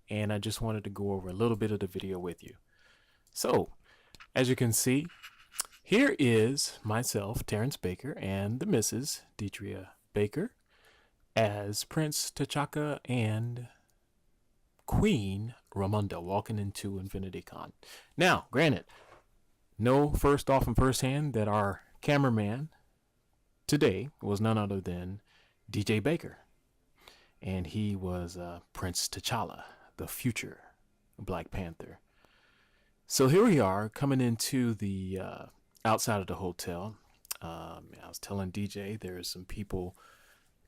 and I just wanted to go over a little bit of the video with you. So, as you can see, here is myself, Terrence Baker, and the Mrs. Deetria Baker as Prince T'Chaka and Queen Ramonda walking into Infinity Con. Now, granted, know first off and first hand that our cameraman today was none other than DJ Baker, and he was Prince T'Challa, the future Black Panther. So here we are coming into the outside of the hotel. I was telling DJ there's some people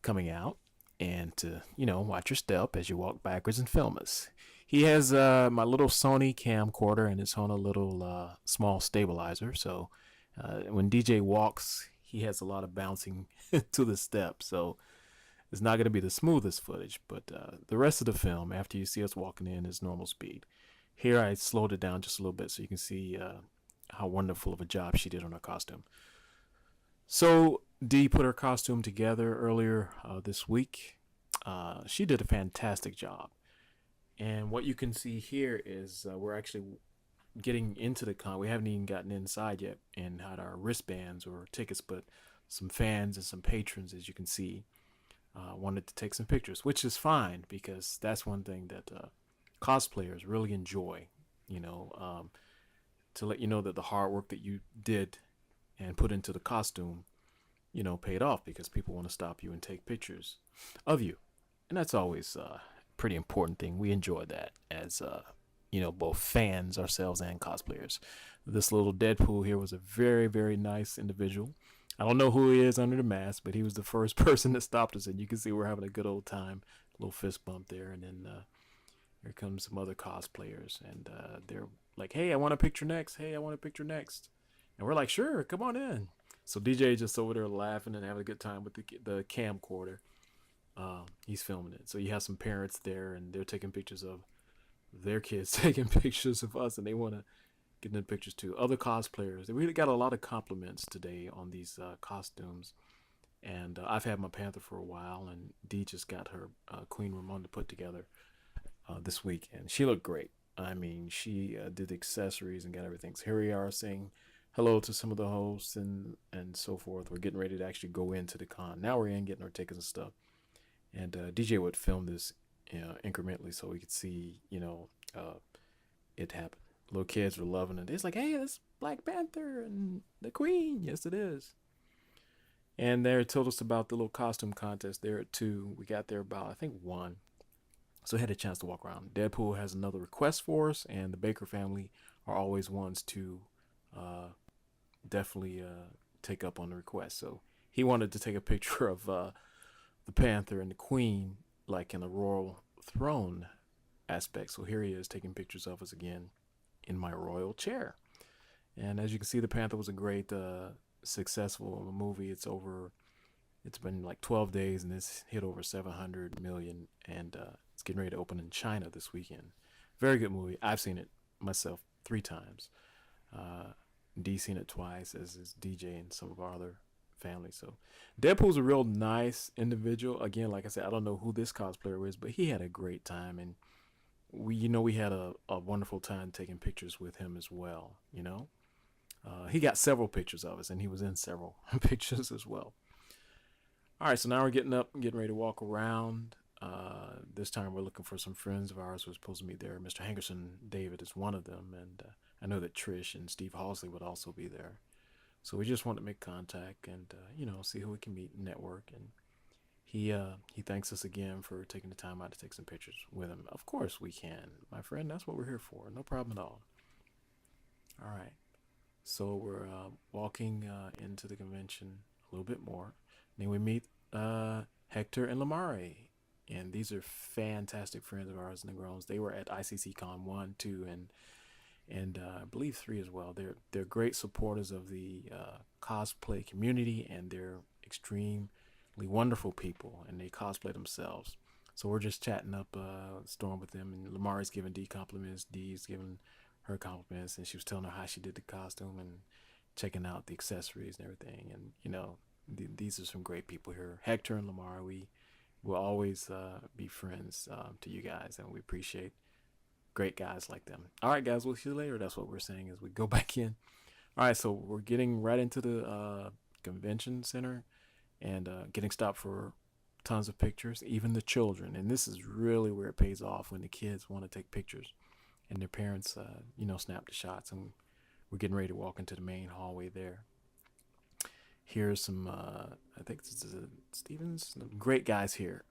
coming out, and to watch your step as you walk backwards and film us. He has my little Sony camcorder, and it's on a little small stabilizer. So when DJ walks, he has a lot of bouncing to the step. So it's not going to be the smoothest footage, but the rest of the film, after you see us walking in, is normal speed. Here I slowed it down just a little bit so you can see how wonderful of a job she did on her costume. So Dee put her costume together earlier this week. She did a fantastic job. And what you can see here is we're actually getting into the con. We haven't even gotten inside yet and had our wristbands or tickets, but some fans and some patrons, as you can see, wanted to take some pictures, which is fine because that's one thing that cosplayers really enjoy, to let you know that the hard work that you did and put into the costume, paid off because people want to stop you and take pictures of you. And that's always a pretty important thing. We enjoy that as, both fans ourselves and cosplayers. This little Deadpool here was a very, very nice individual. I don't know who he is under the mask, but he was the first person that stopped us, and you can see we're having a good old time. A little fist bump there, and then here comes some other cosplayers, and they're like, "Hey, I want a picture next. Hey, I want a picture next." And we're like, "Sure, come on in." So DJ just over there laughing and having a good time with the camcorder. He's filming it. So you have some parents there, and they're taking pictures of their kids taking pictures of us, and they want to get in pictures too. Other cosplayers, they really got a lot of compliments today on these costumes. And I've had my Panther for a while, and Dee just got her Queen Ramonda put together this week, and she looked great. I mean, she did the accessories and got everything. So here we are saying hello to some of the hosts and so forth. We're getting ready to actually go into the con. Now we're in getting our tickets and stuff. And DJ would film this incrementally so we could see, it happen. Little kids were loving it. It's like, hey, that's Black Panther and the Queen. Yes, it is. And they told us about the little costume contest there at 2. We got there about, I think, 1. So we had a chance to walk around. Deadpool has another request for us, and the Baker family are always ones to definitely take up on the request. So he wanted to take a picture of the Panther and the Queen, like in a royal throne aspect. So here he is taking pictures of us again in my royal chair. And as you can see, the Panther was a great successful movie. It's been like 12 days, and it's hit over 700 million, and it's getting ready to open in China this weekend. Very good movie. I've seen it myself 3 times. Dee seen it twice, as is DJ and some of our other family. So Deadpool's a real nice individual. Again, like I said, I don't know who this cosplayer is, but he had a great time, and we had a wonderful time taking pictures with him as well. He got several pictures of us, and he was in several pictures as well. All right, so now we're getting up and getting ready to walk around. This time we're looking for some friends of ours who are supposed to meet there. Mr. Hankerson David is one of them, and I know that Trish and Steve Halsley would also be there. So we just want to make contact and see who we can meet and network. And he thanks us again for taking the time out to take some pictures with him. Of course we can, my friend. That's what we're here for. No problem at all. All right. So we're walking into the convention a little bit more. Then we meet Hector and Lamare. And these are fantastic friends of ours, Negrones. They were at ICC Con 1, 2, and I believe 3 as well. They're great supporters of the cosplay community, and they're extremely wonderful people, and they cosplay themselves. So we're just chatting up Storm with them, and Lamare's giving Dee compliments. Dee's giving her compliments, and she was telling her how she did the costume and checking out the accessories and everything. And these are some great people here. Hector and Lamar, we will always be friends to you guys, and we appreciate Great guys like them. All right, guys, we'll see you later. That's what we're saying as we go back in. All right, so we're getting right into the convention center and getting stopped for tons of pictures, even the children. And this is really where it pays off when the kids want to take pictures and their parents, snap the shots. And we're getting ready to walk into the main hallway there. Here's some, I think this is Stevens, great guys here.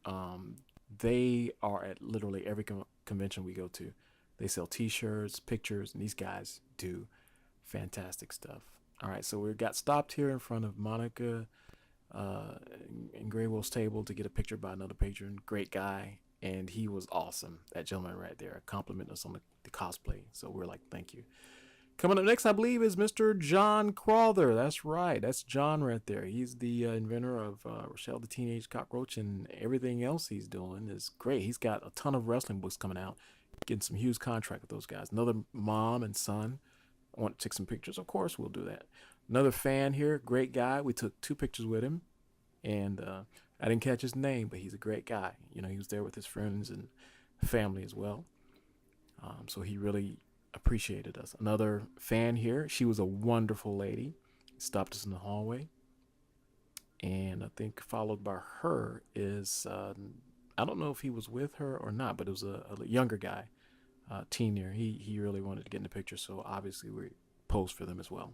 They are at literally every convention we go to. They sell T-shirts, pictures, and these guys do fantastic stuff. All right, so we got stopped here in front of Monica and Graywell's table to get a picture by another patron. Great guy, and he was awesome. That gentleman right there complimented us on the cosplay. So we're like, thank you. Coming up next, I believe, is Mr. John Crowther. That's right. That's John right there. He's the inventor of Rochelle the Teenage Cockroach, and everything else he's doing is great. He's got a ton of wrestling books coming out, getting some huge contract with those guys. Another mom and son want to take some pictures. Of course, we'll do that. Another fan here, great guy. We took 2 pictures with him, and I didn't catch his name, but he's a great guy. He was there with his friends and family as well. So he really appreciated us. Another fan here. She was a wonderful lady. Stopped us in the hallway. And I think followed by her is, I don't know if he was with her or not, but it was a younger guy, teen there. He really wanted to get in the picture, so obviously we posed for them as well.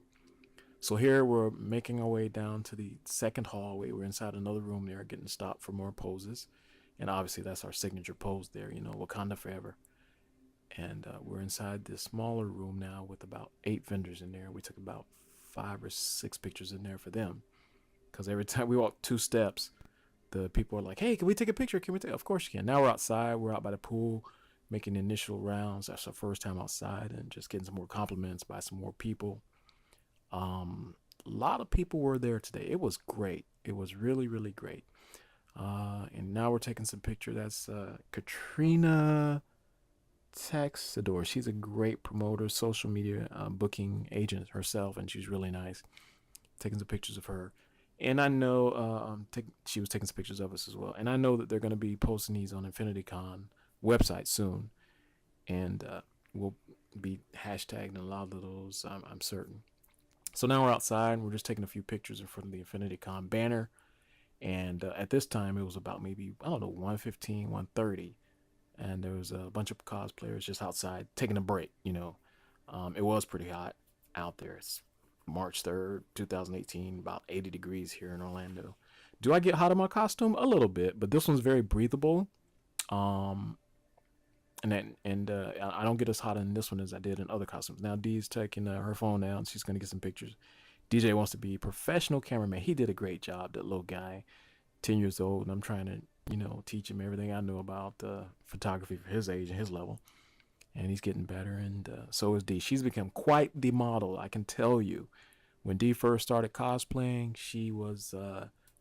So here we're making our way down to the second hallway. We're inside another room there, getting stopped for more poses. And obviously that's our signature pose there, Wakanda forever. And we're inside this smaller room now with about 8 vendors in there. We took about 5 or 6 pictures in there for them. Because every time we walk 2 steps, the people are like, hey, can we take a picture? Of course you can. Now we're outside. We're out by the pool making initial rounds. That's our first time outside and just getting some more compliments by some more people. A lot of people were there today. It was great. It was really, really great. And now we're taking some pictures. That's Katrina Texador. She's a great promoter, social media booking agent herself, and she's really nice. Taking some pictures of her. And I know she was taking some pictures of us as well. And I know that they're going to be posting these on InfinityCon website soon. And we'll be hashtagging a lot of those, I'm certain. So now we're outside and we're just taking a few pictures in front of the InfinityCon banner. And at this time, it was about maybe, 1:15, 1:30. And there was a bunch of cosplayers just outside taking a break, It was pretty hot out there. It's March 3rd, 2018, about 80 degrees here in Orlando. Do I get hot in my costume? A little bit, but this one's very breathable. I don't get as hot in this one as I did in other costumes. Now Dee's taking her phone out. She's going to get some pictures. DJ wants to be a professional cameraman. He did a great job, that little guy, 10 years old, and I'm trying to teach him everything I know about photography for his age and his level. And he's getting better, and so is Dee. She's become quite the model, I can tell you. When Dee first started cosplaying, she was,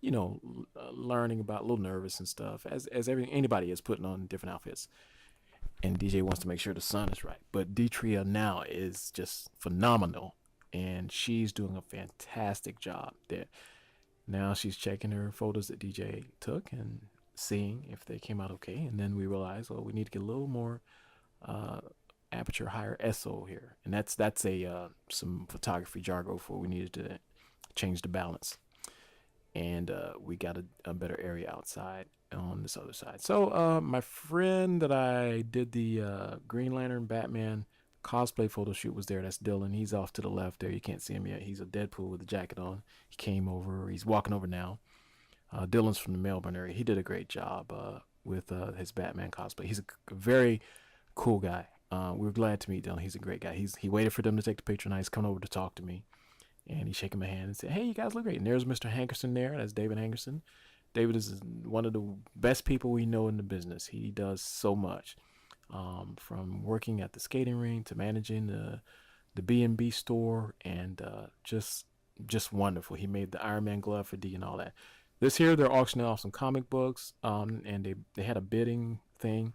learning about, a little nervous and stuff, as anybody is putting on different outfits. And DJ wants to make sure the sun is right. But Deetria now is just phenomenal, and she's doing a fantastic job there. Now she's checking her photos that DJ took and seeing if they came out okay. And then we realized, well, we need to get a little more aperture higher SO here, and that's a some photography jargon for we needed to change the balance, and we got a better area outside on this other side. So my friend that I did the Green Lantern Batman cosplay photo shoot was there. That's Dylan. He's off to the left there. You can't see him yet. He's a Deadpool with a jacket on. He came over. He's walking over now. Dylan's from the Melbourne area. He did a great job with his Batman cosplay. He's a very cool guy. We were glad to meet Dylan. He's a great guy. He waited for them to take the picture, and he's coming over to talk to me. And he's shaking my hand and said, hey, you guys look great. And there's Mr. Hankerson there. That's David Hankerson. David is one of the best people we know in the business. He does so much, from working at the skating rink to managing the B&B store, and just wonderful. He made the Iron Man glove for D and all that. This here, they're auctioning off some comic books, and they had a bidding thing.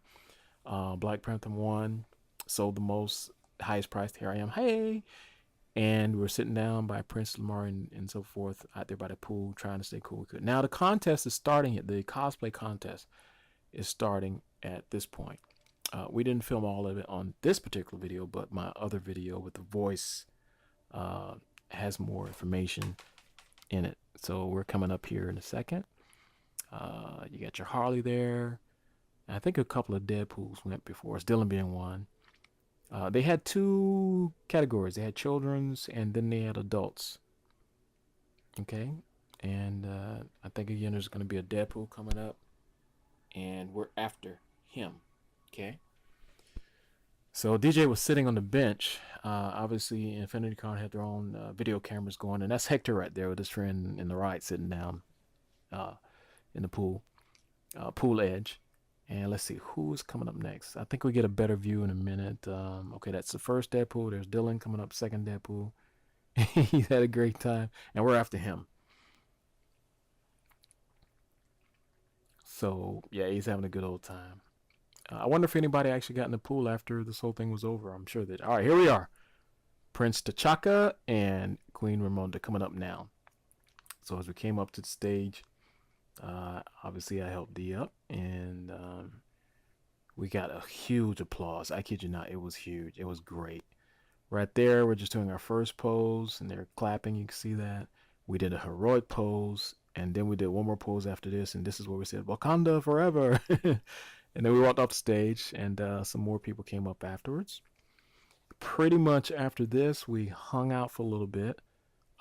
Black Panther won, sold the most, highest price. Here I am, hey, and we're sitting down by Prince Lamar and so forth out there by the pool, trying to stay cool. Now the contest is starting. The cosplay contest is starting at this point. We didn't film all of it on this particular video, but my other video with the voice uh, has more information in it. So we're coming up here in a second. You got your Harley there. I think a couple of Deadpools went before us, Dylan being one. They had two categories. They had children's and then they had adults. Okay. And I think again there's going to be a Deadpool coming up. And we're after him. Okay. So DJ was sitting on the bench. Obviously, Infinity Con had their own video cameras going. And that's Hector right there with his friend in the right sitting down in the pool edge. And let's see who's coming up next. I think we get a better view in a minute. Okay, that's the first Deadpool. There's Dylan coming up, second Deadpool. He's had a great time, and we're after him. So yeah, he's having a good old time. I wonder if anybody actually got in the pool after this whole thing was over. I'm sure that. All right, here we are. Prince T'Chaka and Queen Ramonda coming up now. So as we came up to the stage, obviously I helped D up, and we got a huge applause. I kid you not, it was huge. It was great. Right there, we're just doing our first pose, and they're clapping. You can see that. We did a heroic pose, and then we did one more pose after this, and this is where we said, Wakanda forever. And then we walked off the stage, and some more people came up afterwards. Pretty much after this, we hung out for a little bit.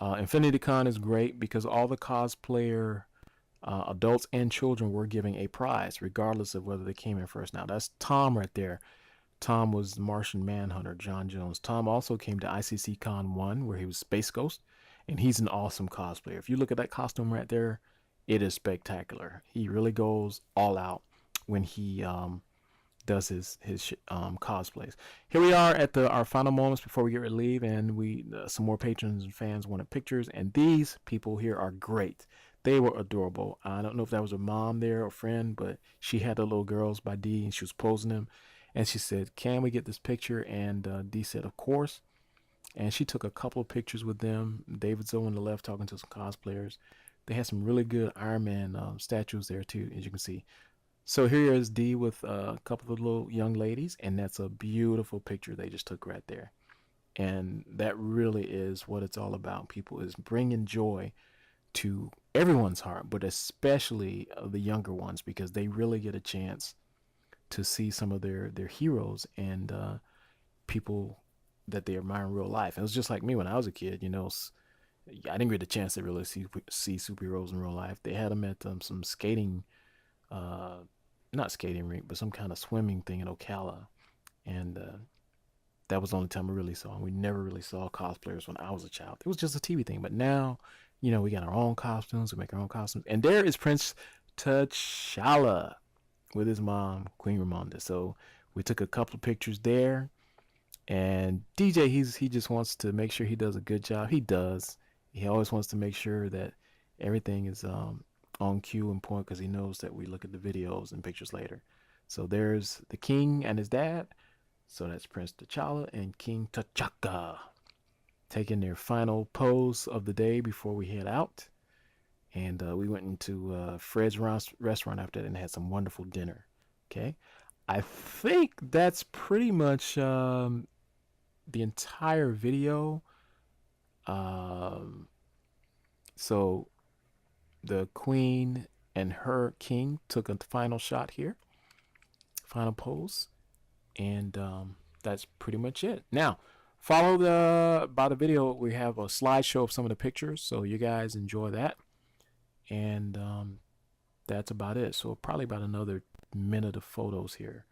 Infinity Con is great because all the cosplayer adults and children were giving a prize, regardless of whether they came in first. Now, that's Tom right there. Tom was the Martian Manhunter, John Jones. Tom also came to ICC Con 1, where he was Space Ghost, and he's an awesome cosplayer. If you look at that costume right there, it is spectacular. He really goes all out when he does his cosplays. Here we are at our final moments before we get ready to leave, and we some more patrons and fans wanted pictures, and these people here are great. They were adorable. I don't know if that was a mom there or friend, but she had the little girls by D, and she was posing them. And she said, can we get this picture? And D said, of course. And she took a couple of pictures with them. David's on the left talking to some cosplayers. They had some really good Iron Man statues there too, as you can see. So here is D with a couple of little young ladies, and that's a beautiful picture they just took right there. And that really is what it's all about. People is bringing joy to everyone's heart, but especially the younger ones, because they really get a chance to see some of their heroes and people that they admire in real life. It was just like me when I was a kid. You know, I didn't get a chance to really see superheroes in real life. They had them at some skating, not skating rink, but some kind of swimming thing in Ocala, and that was the only time I really saw them. We never really saw cosplayers when I was a child. It was just a TV thing. But now, you know, we got our own costumes. We make our own costumes, and there is Prince T'Challa with his mom, Queen Ramonda. So we took a couple of pictures there, and DJ, he just wants to make sure he does a good job. He does. He always wants to make sure that everything is on cue and point, because he knows that we look at the videos and pictures later. So there's the king and his dad. So that's Prince T'Challa and King T'Chaka taking their final pose of the day before we head out. And we went into Fred's restaurant after that and had some wonderful dinner. Okay. I think that's pretty much the entire video. So the queen and her king took a final shot here. Final pose. And that's pretty much it. Now, followed by the video, we have a slideshow of some of the pictures. So you guys enjoy that. And that's about it. So probably about another minute of photos here.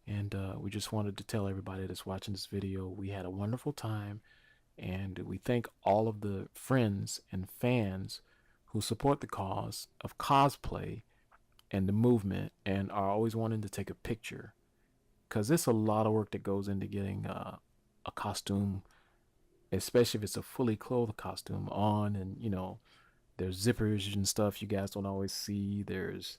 And we just wanted to tell everybody that's watching this video, we had a wonderful time. And we thank all of the friends and fans who support the cause of cosplay and the movement and are always wanting to take a picture. Because there's a lot of work that goes into getting a costume, especially if it's a fully clothed costume on, and you know, there's zippers and stuff you guys don't always see. There's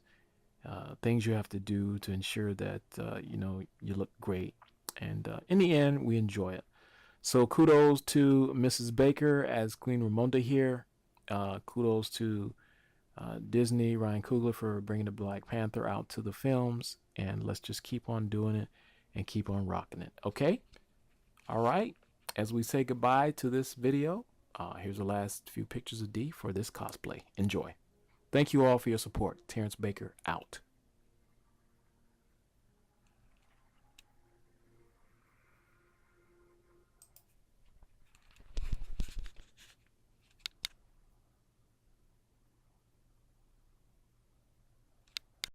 things you have to do to ensure that you know, you look great, and in the end we enjoy it. So kudos to Mrs. Baker as Queen Ramonda here. Kudos to Disney, Ryan Coogler, for bringing the Black Panther out to the films, and let's just keep on doing it and keep on rocking it. Okay? All right. As we say goodbye to this video, here's the last few pictures of D for this cosplay. Enjoy. Thank you all for your support. Terrence Baker out.